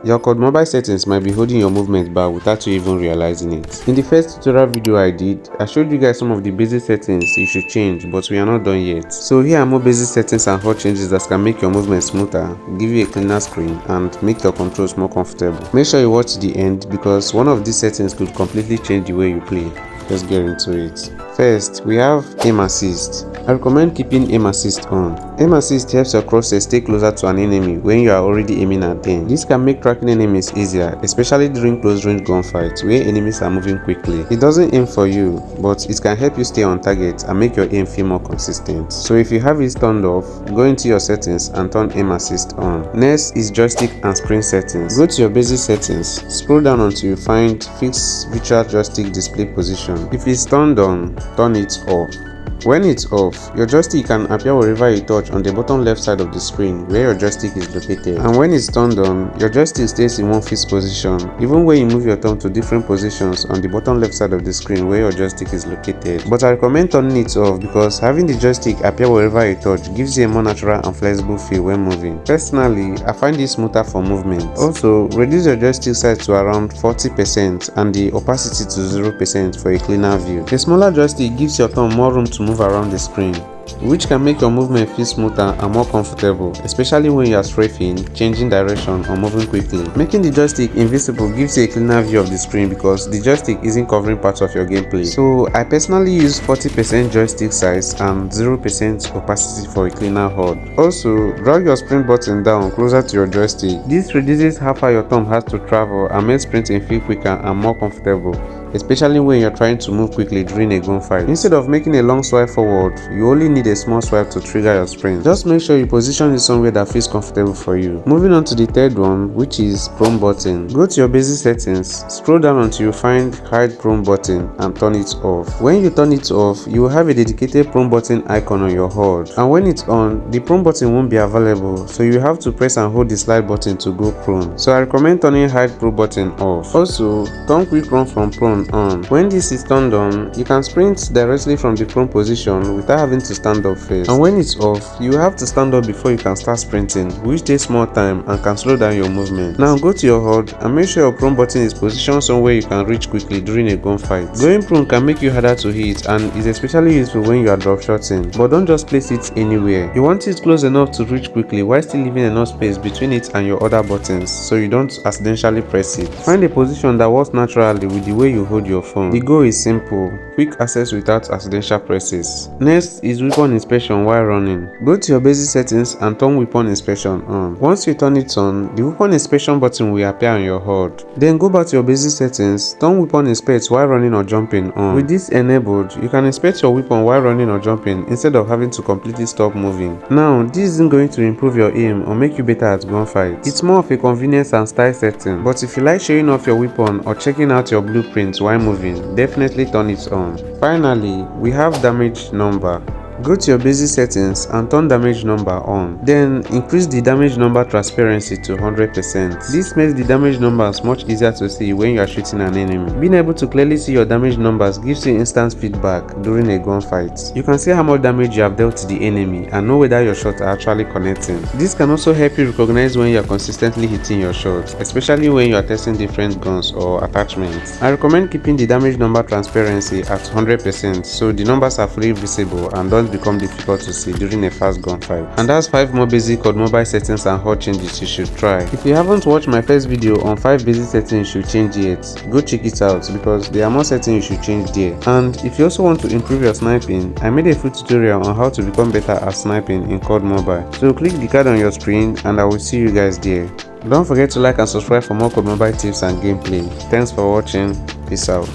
Your COD Mobile settings might be holding your movement back without you even realizing it. In the first tutorial video I did, I showed you guys some of the basic settings you should change, but we are not done yet. So here are more basic settings and HUD changes that can make your movement smoother, give you a cleaner screen, and make your controls more comfortable. Make sure you watch to the end because one of these settings could completely change the way you play. Let's get into it. First, we have aim assist. I recommend keeping aim assist on. Aim assist helps your crosshair stay closer to an enemy when you are already aiming at them. This can make tracking enemies easier, especially during close range gunfights where enemies are moving quickly. It doesn't aim for you, but it can help you stay on target and make your aim feel more consistent. So if you have it turned off, go into your settings and turn aim assist on. Next is joystick and sprint settings. Go to your basic settings, scroll down until you find fix virtual joystick display position. If it's turned on, turn it off. When it's off, your joystick can appear wherever you touch on the bottom left side of the screen where your joystick is located. And when it's turned on, your joystick stays in one fixed position, even when you move your thumb to different positions on the bottom left side of the screen where your joystick is located. But I recommend turning it off because having the joystick appear wherever you touch gives you a more natural and flexible feel when moving. Personally, I find this smoother for movement. Also, reduce your joystick size to around 40% and the opacity to 0% for a cleaner view. A smaller joystick gives your thumb more room to move around the screen, which can make your movement feel smoother and more comfortable, especially when you are strafing, changing direction, or moving quickly. Making the joystick invisible gives you a cleaner view of the screen because the joystick isn't covering parts of your gameplay. So I personally use 40% joystick size and 0% opacity for a cleaner HUD. Also, drag your sprint button down closer to your joystick. This reduces how far your thumb has to travel and makes sprinting feel quicker and more comfortable, especially when you're trying to move quickly during a gunfight. Instead of making a long swipe forward, you only need a small swipe to trigger your sprint. Just make sure you position it somewhere that feels comfortable for you. Moving on to the third one, which is prone button. Go to your basic settings, scroll down until you find hide prone button and turn it off. When you turn it off, you will have a dedicated prone button icon on your HUD. And when it's on, the prone button won't be available, so you have to press and hold the slide button to go prone. So I recommend turning hide prone button off. Also, turn quick run from prone on. When this is turned on, you can sprint directly from the prone position without having to stand up first. And when it's off, you have to stand up before you can start sprinting, which takes more time and can slow down your movement. Now go to your HUD and make sure your prone button is positioned somewhere you can reach quickly during a gunfight. Going prone can make you harder to hit and is especially useful when you are drop shotting, but don't just place it anywhere. You want it close enough to reach quickly while still leaving enough space between it and your other buttons so you don't accidentally press it. Find a position that works naturally with the way you hold your phone. The goal is simple: quick access without accidental presses. Next is weapon inspection while running. Go to your basic settings and turn weapon inspection on. Once you turn it on, the weapon inspection button will appear on your HUD. Then go back to your basic settings, turn weapon inspect while running or jumping on. With this enabled, you can inspect your weapon while running or jumping instead of having to completely stop moving. Now, this isn't going to improve your aim or make you better at gunfights. It's more of a convenience and style setting, but if you like showing off your weapon or checking out your blueprints while moving, definitely turn it on. Finally, we have damage number. Go to your basic settings and turn damage number on. Then increase the damage number transparency to 100%. This makes the damage numbers much easier to see when you are shooting an enemy. Being able to clearly see your damage numbers gives you instant feedback during a gunfight. You can see how much damage you have dealt to the enemy and know whether your shots are actually connecting. This can also help you recognize when you are consistently hitting your shots, especially when you are testing different guns or attachments. I recommend keeping the damage number transparency at 100% so the numbers are fully visible and don't become difficult to see during a fast gunfight. And that's 5 more basic COD Mobile settings and HUD changes you should try. If you haven't watched my first video on 5 basic settings you should change yet, go check it out because there are more settings you should change there. And if you also want to improve your sniping, I made a full tutorial on how to become better at sniping in COD Mobile. So click the card on your screen and I will see you guys there. Don't forget to like and subscribe for more COD Mobile tips and gameplay. Thanks for watching. Peace out.